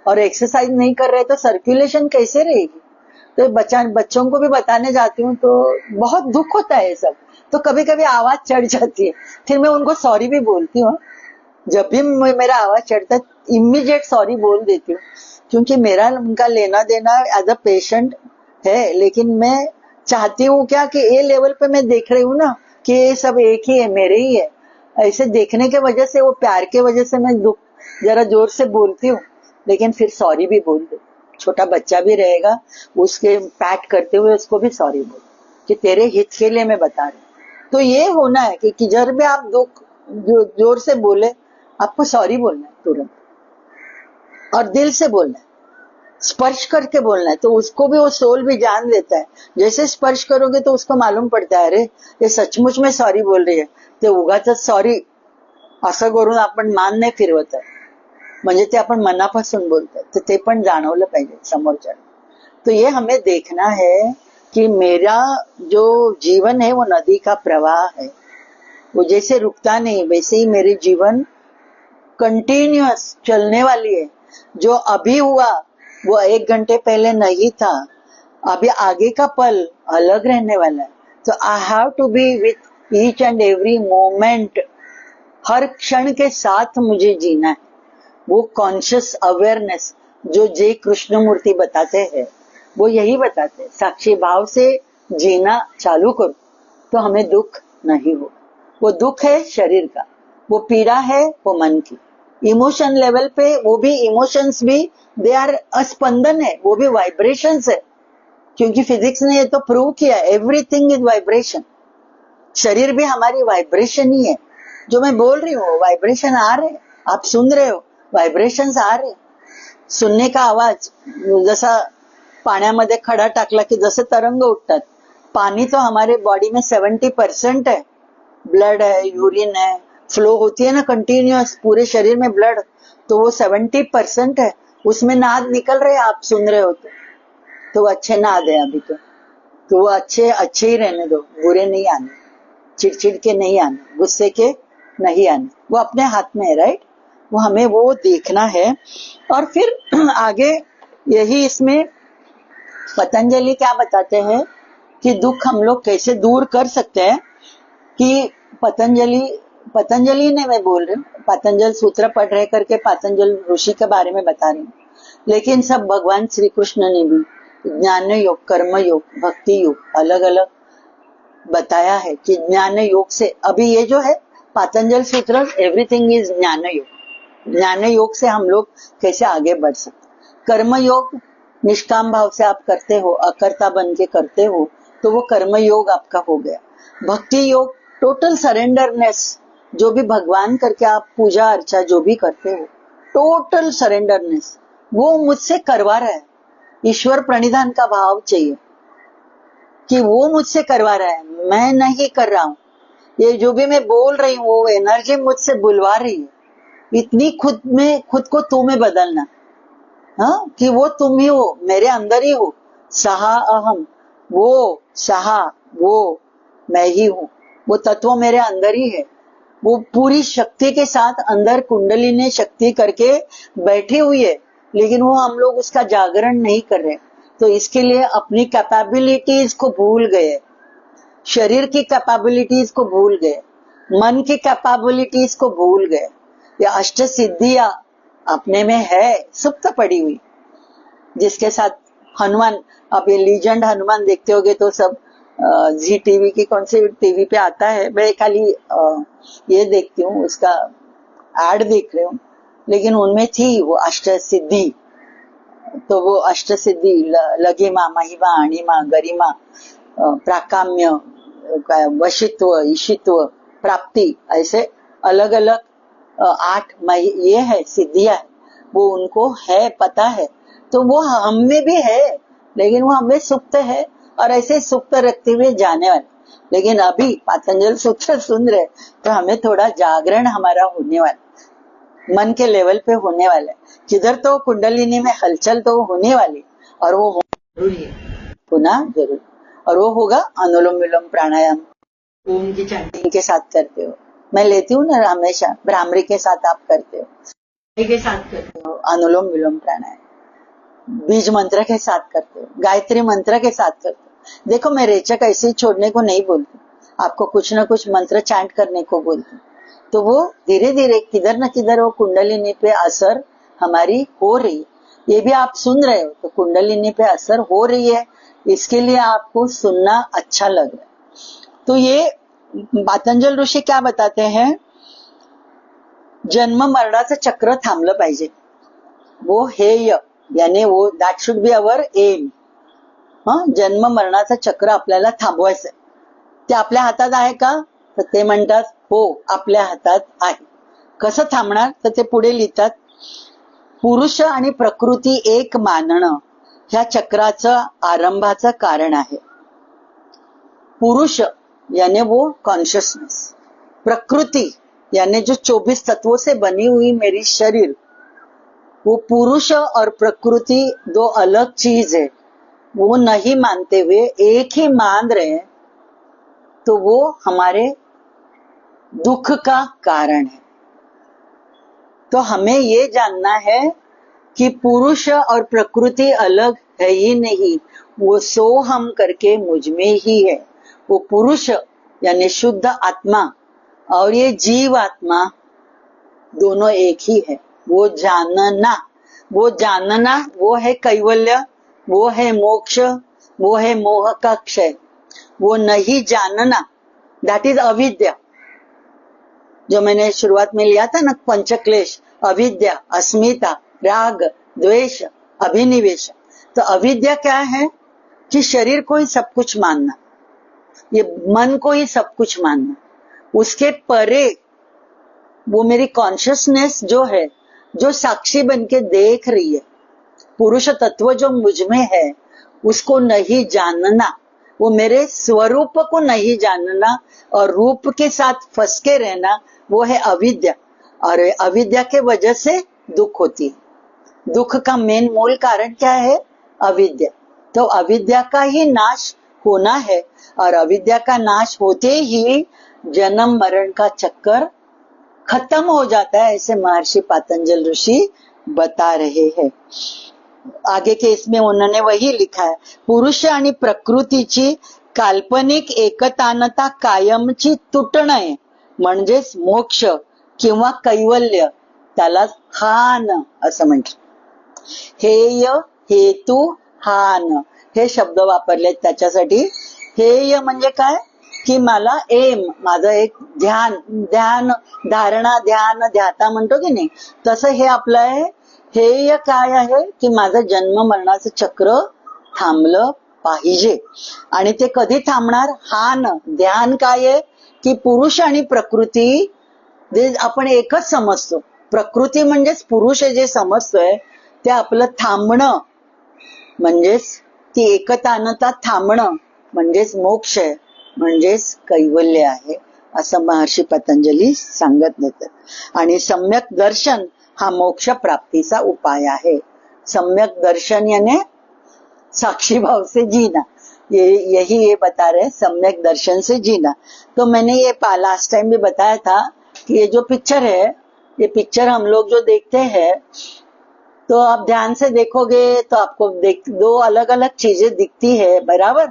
और एक्सरसाइज नहीं कर रहे तो सर्कुलेशन कैसे रहेगी। तो बच्चों को भी बताने जाती हूँ तो बहुत दुख होता है ये सब, तो कभी कभी आवाज चढ़ जाती है, फिर मैं उनको सॉरी भी बोलती हूँ। जब भी मेरा आवाज चढ़ता है इमीडिएट सॉरी बोल देती हूँ, क्योंकि मेरा उनका लेना देना एज अ पेशेंट है, लेकिन मैं चाहती हूँ क्या कि ये लेवल पे मैं देख रही हूँ ना कि ये सब एक ही है, मेरे ही है, ऐसे देखने के वजह से, वो प्यार के वजह से मैं दुख जरा जोर से बोलती हूँ, लेकिन फिर सॉरी भी बोल दो। छोटा बच्चा भी रहेगा, उसके पैट करते हुए उसको भी सॉरी बोल कि तेरे हित के लिए मैं बता रही हूँ। तो ये होना है कि जब भी आप दुख जोर से बोले, आपको सॉरी बोलना है तुरंत, और दिल से बोलना है, स्पर्श करके बोलना है, तो उसको भी वो सोल भी जान देता है। जैसे स्पर्श करोगे तो उसको मालूम पडता है, अरे ये सचमुच में सॉरी बोल रही है, ते उगाच सॉरी असं करून आपण मान नाही फिरवत आहे, म्हणजे ते आपण मनापासून बोलतोय, तर ते पण जाणवलं पाहिजे समोरच्या। तो ये हमें देखना है कि मेरा जो जीवन है वो नदी का प्रवाह है, वो जैसे रुकता नहीं वैसे ही मेरे जीवन कंटिन्यूअस चलने वाली है। जो अभी हुआ वो 1 घंटे पहले नहीं था, अभी आगे का पल अलग रहने वाला है। तो I have to be with each and every moment, हर क्षण के साथ मुझे जीना है। वो कॉन्शियस अवेयरनेस जो जय कृष्णमूर्ति बताते हैं, वो यही बताते हैं, साक्षी भाव से जीना चालू करो तो हमें दुख नहीं होगा। वो दुख है शरीर का, वो पीड़ा है वो मन की। इमोशन लेवल पे वो भी इमोशंस भी दे आर स्पंदन है, वो भी वाइब्रेशंस है, क्योंकि फिजिक्स ने ये तो प्रूव किया, एवरीथिंग इज वाइब्रेशन। शरीर भी हमारी वाइब्रेशन ही है, जो मैं बोल रही हूँ वाइब्रेशन आ रहे, आप सुन रहे हो वाइब्रेशन्स आ रहे। सुनने का आवाज, जसा पाण्यामध्ये खडा टाकला की जसे तरंग उठतात, पानी तो हमारे बॉडी में 70% है, ब्लड है, यूरिन है, फ्लो होती है ना कंटिन्यूअस पूरे शरीर में ब्लड, तो वो 70% है, उसमें नाद निकल रहे, आप सुन रहे हो तो वो अच्छे नाद है अभी तो वो अच्छे ही रहने दो, बुरे नहीं आने, चिड़चिड़ के नहीं आने, गुस्से के नहीं आने, वो अपने हाथ में है, राइट। वो हमें वो देखना है। और फिर आगे यही इसमें पतंजलि क्या बताते हैं कि दुख हम लोग कैसे दूर कर सकते हैं, कि पतंजलि ने, मैं बोल रही हूँ, पतंजल सूत्र पढ़ रहे करके पतंजल ऋषि के बारे में बता रही हूँ, लेकिन सब भगवान श्री कृष्ण ने भी ज्ञान योग, कर्म योग, भक्ति योग अलग अलग बताया है कि ज्ञान योग से, अभी ये जो है पतंजल सूत्र, एवरीथिंग इज ज्ञान योग, ज्ञान योग से हम लोग कैसे आगे बढ़ सकते। कर्म योग निष्काम भाव से आप करते हो, अकर्ता बन के करते हो, तो वो कर्म योग आपका हो गया। भक्ति योग टोटल सरेंडरनेस, जो भी भगवान करके आप पूजा अर्चा जो भी करते हो, टोटल सरेंडरनेस वो मुझसे करवा रहा है। ईश्वर प्रणिधान का भाव चाहिए कि वो मुझसे करवा रहा है, मैं नहीं कर रहा हूँ। ये जो भी मैं बोल रही हूँ वो एनर्जी मुझसे बुलवा रही है, इतनी खुद को तू में बदलना, हाँ, कि वो तुम ही हो, मेरे अंदर ही हो, सहा अहम, वो सहा वो मैं ही हूँ, वो तत्व मेरे अंदर ही है, वो पूरी शक्ति के साथ अंदर कुंडली ने शक्ति करके बैठी हुई है, लेकिन वो हम लोग उसका जागरण नहीं कर रहे। तो इसके लिए अपनी कैपेबिलिटीज को भूल गए, शरीर की कैपेबिलिटीज को भूल गए, मन की कैपेबिलिटीज को भूल गए। ये अष्ट सिद्धियां अपने में है, सुप्त पड़ी हुई, जिसके साथ हनुमान, अब ये लीजेंड हनुमान देखते होगे तो सब जी टीवी की कौन सी टीवी पे आता है, मैं खाली ये देखती हूँ, उसका एड देख रही हूँ, लेकिन उनमें थी वो अष्ट सिद्धि। तो वो अष्ट सिद्धि लघिमा, महिमा, अणिमा, गरिमा, प्राकाम्य, वशित्व, ईशित्व, प्राप्ति, ऐसे अलग अलग 8 ये है सिद्धियां, वो उनको है, पता है। तो वो हम में भी है, लेकिन वो हमें सुप्त है और ऐसे सुप्त रखते हुए जाने वाले। लेकिन अभी पातंजल सूत्र सुन रहे तो हमें थोड़ा जागरण हमारा होने वाला, मन के लेवल पे होने वाला है। जिधर तो कुंडलिनी में हलचल तो होने वाली, और वो जरूरी है, होना जरूर। और वो होगा अनुलोम विलोम प्राणायाम, ओम की चैंटिंग के साथ करते हो। मैं लेती हूँ ना हमेशा, भ्रामरी के साथ आप करते हो, के साथ करते हो अनुलोम विलोम प्राणायाम, बीज मंत्र के साथ करते हो, गायत्री मंत्र के साथ करते हो। देखो मैं रेचक ऐसे ही छोड़ने को नहीं बोलती, आपको कुछ ना कुछ मंत्र चैंट करने को बोलती। तो वो धीरे धीरे किधर न किधर वो कुंडलिनी पे असर हमारी हो रही है। ये भी आप सुन रहे हो तो कुंडलिनी पे असर हो रही है, इसके लिए आपको सुनना अच्छा लग रहा है। तो ये पातंजल ऋषी क्या बताते हैं, जन्म मरणाचं चक्र थांबलं पाहिजे, वो हेय, यानी वो that should be our aim. जन्म मरणाचं चक्र आपल्याला थांबवायचंय. ते आपल्या हातात आहे का, तर ते म्हणतात हो आपल्या हातात आहे. कसं थांबणार, तर ते पुढे लिहितात, पुरुष आणि प्रकृती एक मानणं ह्या चक्राचं आरंभाचं कारण आहे. पुरुष यानी वो कॉन्शियसनेस, प्रकृति यानी जो 24 तत्वों से बनी हुई मेरी शरीर, वो पुरुष और प्रकृति दो अलग चीज है, वो नहीं मानते हुए एक ही मान रहे हैं, तो वो हमारे दुख का कारण है. तो हमें ये जानना है कि पुरुष और प्रकृति अलग है ही नहीं, वो सो हम करके मुझ में ही है. वो पुरुष यानी शुद्ध आत्मा और ये जीव आत्मा दोनों एक ही है. वो जानना, वो जानना वो है कैवल्य, वो है मोक्ष, वो है मोह का क्षय. वो नहीं जानना दैट इज अविद्या, जो मैंने शुरुआत में लिया था ना, पंचक्लेश, अविद्या, अस्मिता, राग, द्वेष, अभिनिवेश. तो अविद्या क्या है कि शरीर को ही सब कुछ मानना, ये मन को ही सब कुछ मानना, उसके परे वो मेरी कॉन्शियसनेस जो है, जो साक्षी बन के देख रही है, पुरुष तत्व जो मुझ में है उसको नहीं जानना, वो मेरे स्वरूप को नहीं जानना और रूप के साथ फंस के रहना, वो है अविद्या. और अविद्या के वजह से दुख होती है. दुख का मेन मूल कारण क्या है, अविद्या. तो अविद्या का ही नाश होना है, और अविद्या का नाश होते ही जन्म मरण का चक्कर खत्म हो जाता है, ऐसे महर्षि पातंजल ऋषि बता रहे हैं. आगे के इसमें उन्होंने वही लिखा है, पुरुष आणि प्रकृतीची काल्पनिक एकतानता कायमची तुटणे म्हणजेच मोक्ष किंवा कैवल्य, त्याला हान असं म्हणतात. हेय, हेतू, हान हे शब्द वापरलेत त्याच्यासाठी. हेय म्हणजे काय की मला एम, माझं एक ध्यान, ध्यान धारणा, ध्यान ध्याता म्हणतो की नाही, तसं हे आपलं आहे. हेय काय आहे की माझं जन्म मरणाचं चक्र थांबलं पाहिजे. आणि ते कधी थांबणार, हान, ध्यान काय आहे की पुरुष आणि प्रकृती आपण एकच समजतो. प्रकृती म्हणजेच पुरुष जे समजतोय ते आपलं थांबणं, म्हणजेच ती एकतानता थांबणं म्हणजेच मोक्ष आहे, म्हणजेच कैवल्य आहे, असं महर्षी पतंजली सांगत देतात. आणि सम्यक दर्शन हा मोक्ष प्राप्तीचा उपाय आहे. सम्यक दर्शन यानी साक्षी भाव से जीना, यही ये बता रहे, सम्यक दर्शन से जीना. तो मैंने ये लास्ट टाइम भी बताया था कि ये जो पिक्चर है, ये पिक्चर हम लोग जो देखते हैं, तो आप ध्यान से देखोगे तो आपको दो अलग अलग चीजें दिखती है, बराबर.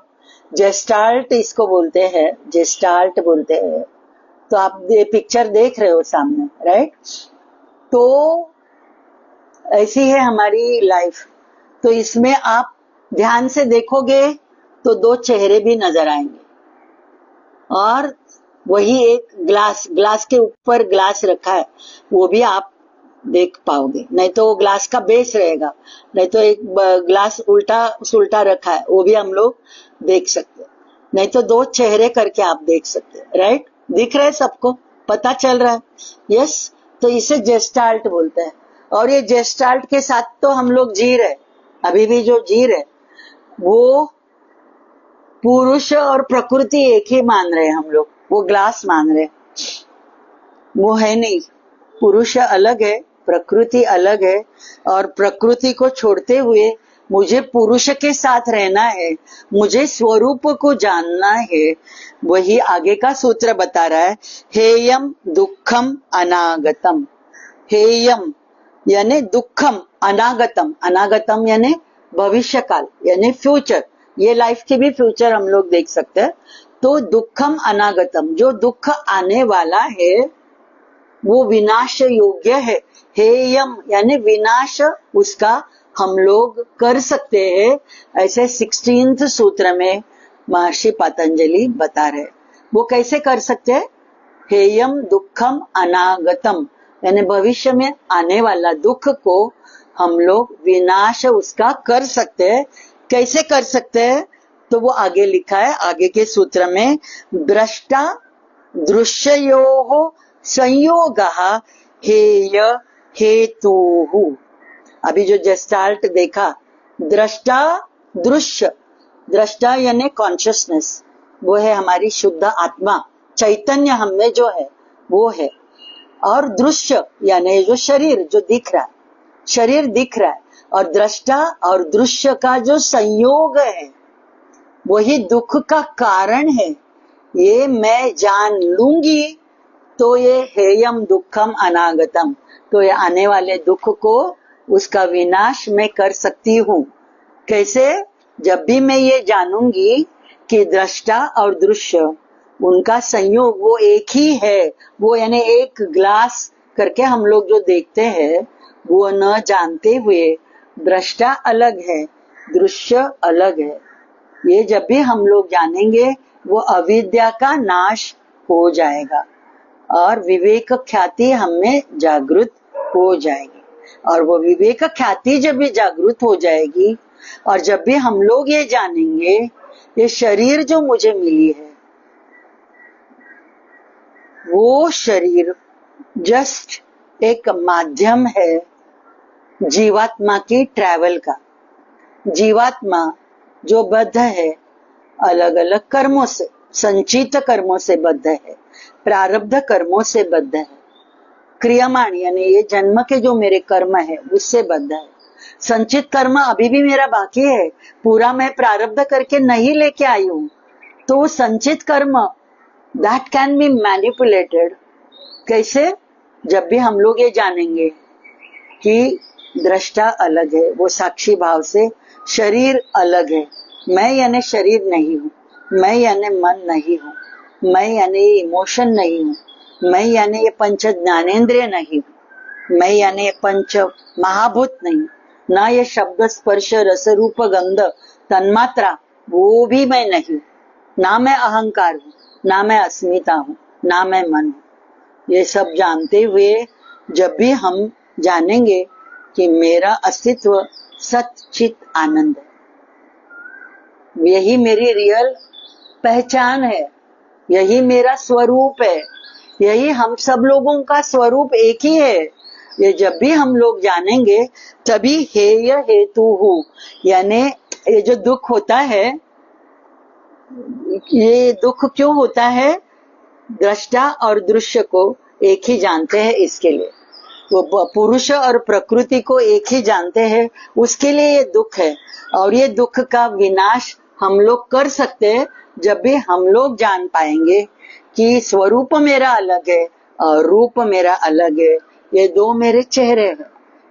जेस्टाल्ट इसको बोलते हैं, जेस्टाल्ट बोलते हैं. तो आप ये पिक्चर देख रहे हो सामने, राइट. तो ऐसी है हमारी लाइफ. तो इसमें आप ध्यान से देखोगे तो दो चेहरे भी नजर आएंगे, और वही एक ग्लास के ऊपर ग्लास रखा है, वो भी आप देख पाओगे. नहीं तो वो ग्लास का बेस रहेगा, नहीं तो एक ग्लास उल्टा रखा है, वो भी हम लोग देख सकते. नहीं तो दो चेहरे करके आप देख सकते, राइट. दिख रहे सबको, पता चल रहा है, यस. तो इसे जेस्टाल्ट बोलते हैं. और ये जेस्टाल्ट के साथ तो हम लोग जी रहे, अभी भी जो जी रहे वो पुरुष और प्रकृति एक ही मान रहे हैं हम लोग, वो ग्लास मान रहे, वो है नहीं। पुरुष अलग है, प्रकृति अलग है, और प्रकृति को छोड़ते हुए मुझे पुरुष के साथ रहना है, मुझे स्वरूप को जानना है। वही आगे का सूत्र बता रहा है, हेयम दुखम अनागतम। हेयम यानी दुखम, अनागतम, अनागतम यानी भविष्य काल यानी फ्यूचर, ये लाइफ की भी फ्यूचर हम लोग देख सकते हैं। तो दुखम अनागतम, जो दुख आने वाला है वो विनाश योग्य है। हेयम यानी विनाश उसका हम लोग कर सकते हैं, ऐसे 16th सूत्र में महर्षि पतंजलि बता रहे। वो कैसे कर सकते हैं? हेयम दुखम अनागतम यानी भविष्य में आने वाला दुख को हम लोग विनाश उसका कर सकते हैं। कैसे कर सकते हैं? तो वो आगे लिखा है, आगे के सूत्र में, दृष्टा दृश्ययोः संयोगः हेय हेतुः। अभी जो जेस्टाल्ट देखा, दृष्टा दृश्य, दृष्टा यानी कॉन्शियसनेस, वो है हमारी शुद्ध आत्मा, चैतन्य हम में जो है वो है। और दृश्य यानी जो शरीर जो दिख रहा है, शरीर दिख रहा है, और दृष्टा और दृश्य का जो संयोग है वही दुख का कारण है। ये मैं जान लूंगी तो ये हेयम दुखम अनागतम, तो ये आने वाले दुख को उसका विनाश मैं कर सकती हूँ। कैसे? जब भी मैं ये जानूंगी कि दृष्टा और दृश्य उनका संयोग वो एक ही है, वो यानी एक ग्लास करके हम लोग जो देखते हैं वो न जानते हुए दृष्टा अलग है, दृश्य अलग है। ये जब भी हम लोग जानेंगे वो अविद्या का नाश हो जाएगा और विवेक ख्याति हमें जागृत हो जाएगी। और वो विवेक ख्याति जब भी जागृत हो जाएगी और जब भी हम लोग ये जानेंगे ये शरीर जो मुझे मिली है वो शरीर जस्ट एक माध्यम है जीवात्मा की ट्रैवल का। जीवात्मा जो बद्ध है अलग अलग कर्मों से, संचित कर्मों से बद्ध है, प्रारब्ध कर्मों से बद्ध है, क्रियामान यानी ये जन्म के जो मेरे कर्म है उससे बद्ध है। संचित कर्म अभी भी मेरा बाकी है, पूरा मैं प्रारब्ध करके नहीं लेके आई हूं। तो वो संचित कर्म दैट कैन बी मैनिपुलेटेड। कैसे? जब भी हम लोग ये जानेंगे कि दृष्टा अलग है, वो साक्षी भाव से, शरीर अलग है, मैं यानी शरीर नहीं हूँ, मैं यानी मन नहीं हूँ, मैं यानी इमोशन नहीं हूँ, मैं यानी ये पंच ज्ञानेंद्रिय नहीं हूँ, मैं यानी ये पंच महाभूत नहीं, ना ये शब्द स्पर्श रस रूप गंध तन्मात्रा वो भी मैं नहीं, ना मैं अहंकार हूँ, ना मैं अस्मिता हूँ, ना मैं मन हूँ। ये सब जानते हुए जब भी हम जानेंगे कि मेरा अस्तित्व सच्चित आनंद है, यही मेरी रियल पहचान है, यही मेरा स्वरूप है, यही हम सब लोगों का स्वरूप एक ही है। ये जब भी हम लोग जानेंगे तभी हेय हेतु हूँ, यानी ये जो दुख होता है, ये दुख क्यों होता है? दृष्टा और दृश्य को एक ही जानते हैं, इसके लिए वो पुरुष और प्रकृति को एक ही जानते हैं, उसके लिए ये दुख है। और ये दुख का विनाश हम लोग कर सकते हैं जब भी हम लोग जान पाएंगे कि स्वरूप मेरा अलग है और रूप मेरा अलग है। ये दो मेरे चेहरे हैं,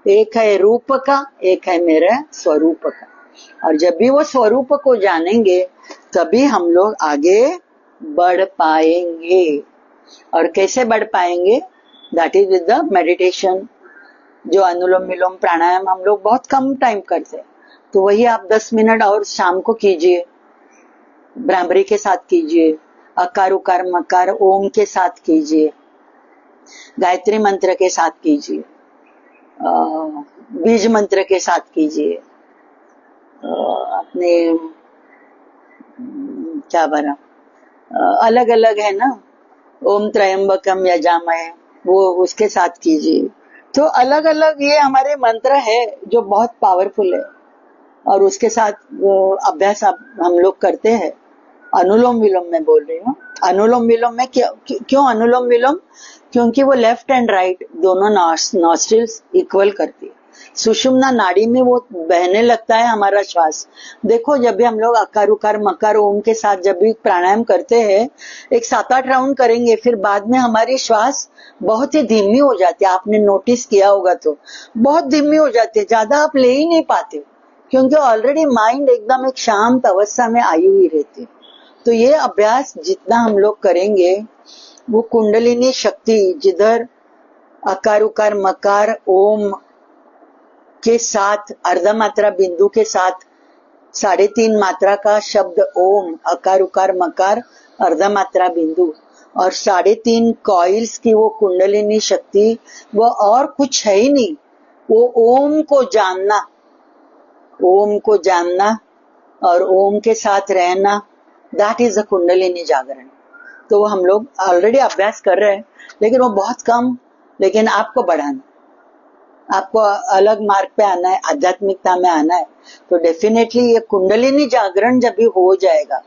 एक है रूप का, एक है मेरे स्वरूप का। और जब भी वो स्वरूप को जानेंगे तभी हम लोग आगे बढ़ पाएंगे। और कैसे बढ़ पाएंगे? That is with the meditation. जो अनुलोम विलोम प्राणायाम हम लोग बहुत कम टाइम करते हैं, तो वही आप 10 मिनट और शाम को कीजिए, भ्रामरी के साथ कीजिए, अकार उकार मकार ओम के साथ कीजिए, गायत्री मंत्र के साथ कीजिए, बीज मंत्र के साथ कीजिए, अपने क्या बना अलग अलग है ना, ओम त्रयंबकम यजामहे, वो उसके साथ कीजिए। तो अलग अलग ये हमारे मंत्र है जो बहुत पावरफुल है। और उसके साथ अभ्यास हम लोग करते हैं। अनुलोम विलोम में बोल रही हूँ। अनुलोम विलोम में क्यों अनुलोम विलोम? क्योंकि वो लेफ्ट एंड राइट दोनों नॉस्ट्रिल्स इक्वल करती है। सुषुम्ना नाड़ी में वो बहने लगता है हमारा श्वास। देखो, जब भी हम लोग अकार उकार मकार ओम के साथ जब भी प्राणायाम करते हैं, एक 7-8 राउंड करेंगे, फिर बाद में हमारी श्वास बहुत ही धीमी हो जाती है। आपने नोटिस किया होगा तो बहुत धीमी हो जाती है, ज्यादा आप ले ही नहीं पाते, क्योंकि ऑलरेडी माइंड एकदम एक शांत अवस्था में आई हुई रहती है। तो ये अभ्यास जितना हम लोग करेंगे, वो कुंडलिनी शक्ति जिधर अकार उकार मकार ओम के साथ अर्धा मात्रा बिंदु के साथ 3.5 मात्रा का शब्द ओम, अकार उकार मकार अर्धा मात्रा बिंदु, और 3.5 कॉइल्स की वो कुंडलिनी शक्ति, वो और कुछ है ही नहीं। वो ओम को जानना, ओम को जानना और ओम के साथ रहना, दैट इज द कुंडलिनी जागरण। तो वो हम लोग ऑलरेडी अभ्यास कर रहे हैं, लेकिन वो बहुत कम। लेकिन आपको बढ़ाना, आपको अलग मार्ग पे आना है, आध्यात्मिकता में आना है, तो डेफिनेटली ये कुंडलिनी जागरण जब भी हो जाएगा,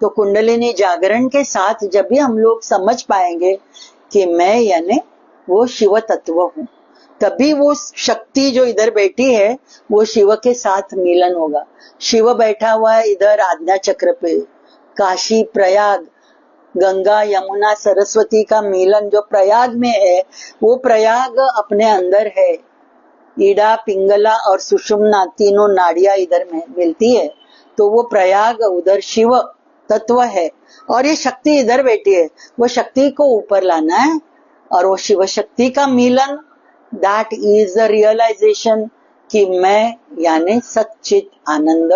तो कुंडलिनी जागरण के साथ जब भी हम लोग समझ पाएंगे कि मैं यानी वो शिव तत्व हूँ, तभी वो शक्ति जो इधर बैठी है वो शिव के साथ मिलन होगा। शिव बैठा हुआ है इधर आज्ञा चक्र पे। काशी प्रयाग गंगा यमुना सरस्वती का मिलन जो प्रयाग में है, वो प्रयाग अपने अंदर है। ईड़ा पिंगला और सुषुम्ना तीनों नाड़ियां इधर में मिलती है, तो वो प्रयाग उधर शिव तत्व है, और ये शक्ति इधर बैठी है। वो शक्ति को ऊपर लाना है, और वो शिव शक्ति का मिलन, दैट इज द रियलाइजेशन कि मैं यानी सच्चित आनंद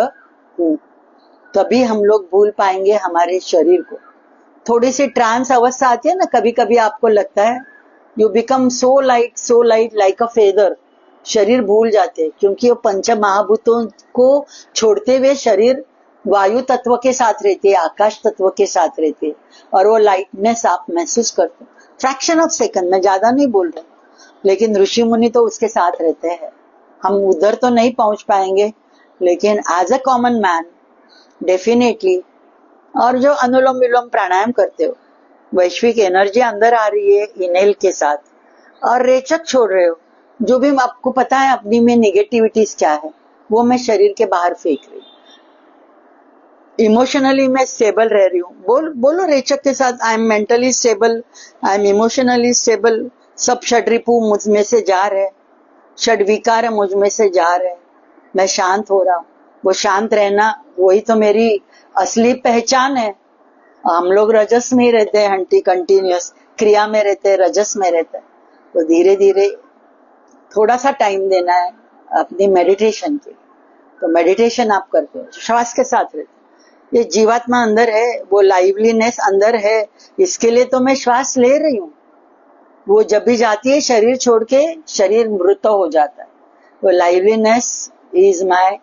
हूँ। तभी हम लोग भूल पाएंगे हमारे शरीर को। थोड़ी सी ट्रांस अवस्था आती है ना, कभी कभी आपको लगता है you become so light like a feather. शरीर भूल जाते हैं, क्योंकि वो पंच महाभूतों को छोड़ते हुए शरीर वायु तत्व के साथ रहती है, आकाश तत्व के साथ रहती है, और वो लाइटनेस आप महसूस करते हैं फ्रैक्शन ऑफ सेकंड में। ज्यादा नहीं बोल रहे, लेकिन ऋषि मुनि तो उसके साथ रहते हैं। हम उधर तो नहीं पहुंच पाएंगे, लेकिन as a common man definitely. और जो अनुलोम विलोम प्राणायाम करते हो, वैश्विक एनर्जी अंदर आ रही है इनहेल के साथ, और रेचक छोड़ रहे हो। जो भी आपको पता है अपनी में नेगेटिविटीज क्या है, वो मैं शरीर के बाहर फेंक रही हूँ। इमोशनली मैं स्टेबल रह रही हूँ। बोलो रेचक के साथ, I am mentally stable, I am emotionally stable. सब षड्रिपु मुझ में से जा रहे, षड्विकार मुझ में से जा रहे, मैं शांत हो रहा हूँ। वो शांत रहना, वही तो मेरी असली पहचान है। हम लोग रजस में ही रहते हैं, हंटी कंटिन्यूस क्रिया में रहते हैं, रजस में रहते हैं। तो धीरे धीरे थोड़ा सा टाइम देना है अपनी मेडिटेशन के। तो मेडिटेशन आप करते हो, श्वास के साथ रहते हो। ये जीवात्मा अंदर है, वो लाइवलीनेस अंदर है, इसके लिए तो मैं श्वास ले रही हूँ। वो जब भी जाती है शरीर छोड़ के, शरीर मृत हो जाता है। वो liveliness is my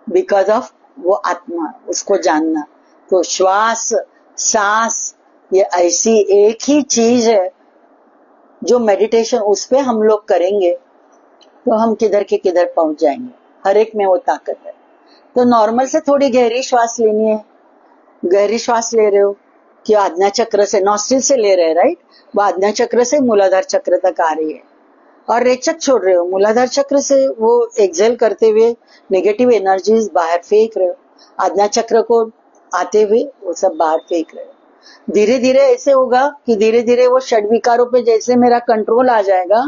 because of वो आत्मा, उसको जानना। तो श्वास सांस ये ऐसी एक ही चीज है जो मेडिटेशन उस पे हम लोग करेंगे तो हम किधर के किधर पहुंच जाएंगे। हर एक में वो ताकत है। तो नॉर्मल से थोड़ी गहरी श्वास लेनी है। गहरी श्वास ले रहे हो कि आज्ञा चक्र से, नॉस्ट्रिल से ले रहे हैं, राइट? वो आज्ञा चक्र से मूलाधार चक्र तक आ रही है, और रेचक छोड़ रहे हो। मूलाधार चक्र से वो एक्सेल करते हुए नेगेटिव एनर्जीज बाहर फेंक रहे हो, आज्ञा चक्र को आते हुए वो सब बाहर फेंक रहे हो। धीरे धीरे ऐसे होगा कि धीरे धीरे वो षड्विकारों पे जैसे मेरा कंट्रोल आ जाएगा,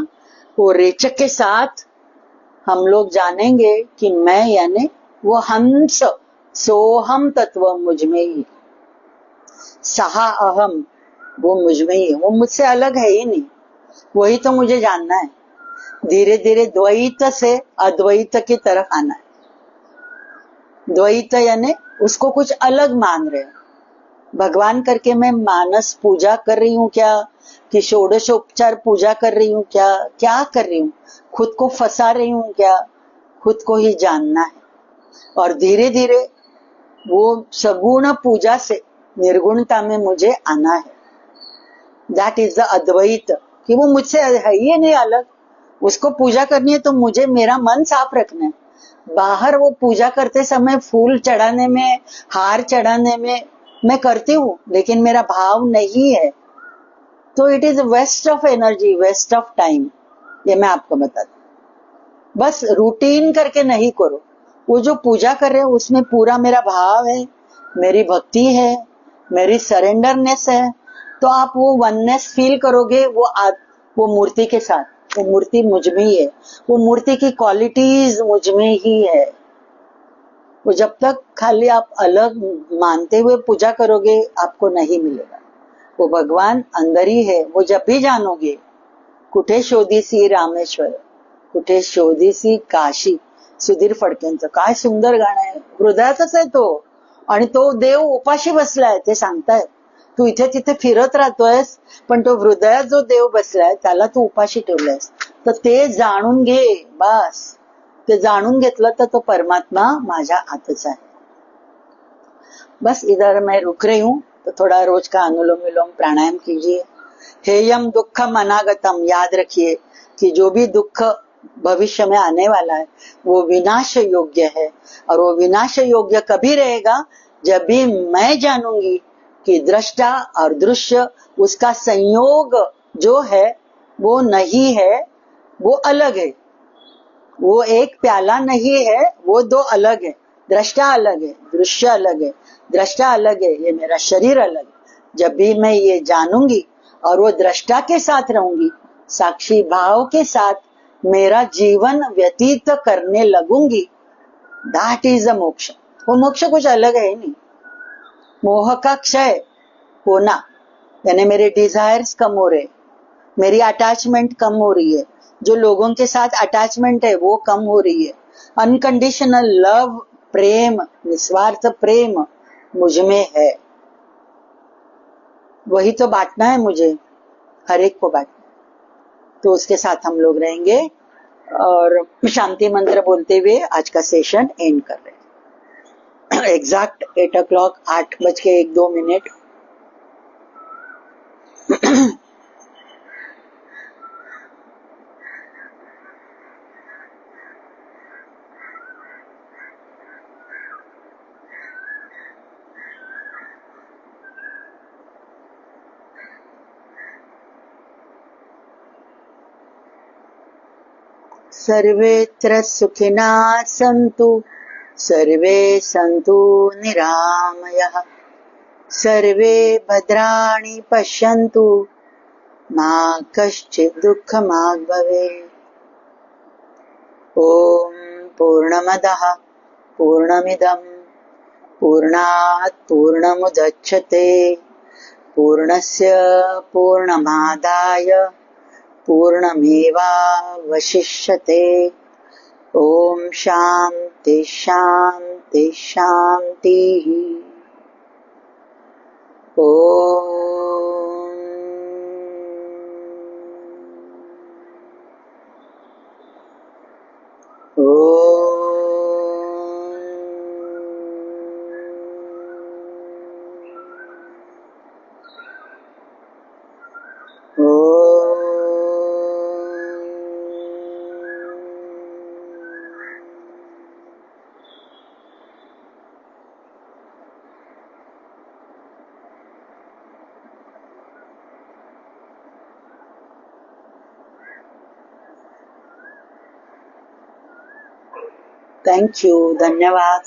वो रेचक के साथ हम लोग जानेंगे कि मैं यानी वो हंस सोहम तत्व मुझ में ही, सहा अहम वो मुझ में ही, वो मुझसे अलग है ही नहीं। वही तो मुझे जानना है। धीरे धीरे द्वैत से अद्वैत की तरफ आना है। द्वैत यानी उसको कुछ अलग मान रहे हैं। भगवान करके मैं मानस पूजा कर रही हूँ क्या, कि षोडशोपचार पूजा कर रही हूँ क्या, क्या कर रही हूँ? खुद को फंसा रही हूँ क्या? खुद को ही जानना है। और धीरे धीरे वो सगुण पूजा से निर्गुणता में मुझे आना है। दैट इज द अद्वैत, कि वो मुझसे है ही नहीं अलग। उसको पूजा करनी है तो मुझे मेरा मन साफ रखना है। बाहर वो पूजा करते समय फूल चढ़ाने में, हार चढ़ाने में मैं करती हूँ, लेकिन मेरा भाव नहीं है, तो it is waste of energy, waste of time. ये मैं आपको बताती हूँ। बस रूटीन करके नहीं करो। वो जो पूजा कर रहे हो उसमें पूरा मेरा भाव है, मेरी भक्ति है, मेरी सरेंडरनेस है, तो आप वो वननेस फील करोगे वो मूर्ति के साथ। वो मूर्ति मुझ में ही है, वो मूर्ति की क्वालिटीज मुझ में ही है। वो जब तक खाली आप अलग मानते हुए पूजा करोगे आपको नहीं मिलेगा। वो भगवान अंदर ही है। वो जब भी जानोगे, कुठे शोधीसी रामेश्वर, कुठे शोधीसी काशी, सुधीर फडकेंचं काय सुंदर गाणं आहे. हृदयातच आहे तो, आणि तो देव उपाशी बसलाय ते सांगतायत. तू इथे तिथे फिरत राहतोयस, पण तो हृदयात जो देव बसलाय त्याला तू उपाशी ठेवलायस. तर ते जाणून घे. बस ते जाणून घेतलं तर तो परमात्मा माझ्या आतच आहे. बस इधर मैं रुक रही हूँ, तो थोड़ा रोज का अनुलोम विलोम प्राणायाम कीजिए. हेयम दुखम अनागतम, याद रखिए कि जो भी दुख भविष्य में आने वाला है वो विनाश योग्य है. और वो विनाश योग्य कभी रहेगा जब भी मैं जानूंगी कि दृष्टा और दृश्य उसका संयोग जो है वो नहीं है, वो अलग है. वो एक प्याला नहीं है, वो दो अलग है. दृष्टा अलग है, दृश्य अलग है. दृष्टा अलग है, ये मेरा शरीर अलग है. जब भी मैं ये जानूंगी और वो दृष्टा के साथ रहूंगी, साक्षी भाव के साथ मेरा जीवन व्यतीत करने लगूंगी, दैट इज अ मोक्ष. वो मोक्ष कुछ अलग है नहीं. मोह का क्षय होना, यानी मेरे डिजायर्स कम हो रहे, मेरी अटैचमेंट कम हो रही है, जो लोगों के साथ अटैचमेंट है वो कम हो रही है. अनकंडीशनल लव, प्रेम, निस्वार्थ प्रेम मुझ में है. वही तो बांटना है मुझे, हर एक को बांटना. तो उसके साथ हम लोग रहेंगे और शांति मंत्र बोलते हुए आज का सेशन एंड कर रहे हैं. Exact 8 o'clock, 8:01-2. सर्वेत्र सुखिनः सन्तु, सर्वे सन्तु निरामयः, सर्वे भद्राणि पश्यन्तु, मा कश्चित् दुःखमाग् भवेत्. ॐ पूर्णमदः पूर्णमिदं पूर्णात् पूर्णमुदच्यते, पूर्णस्य पूर्णमादाय पूर्णमेवावशिष्यते. ओम शांति शांति शांति. ओम. थैंक यू, धन्यवाद.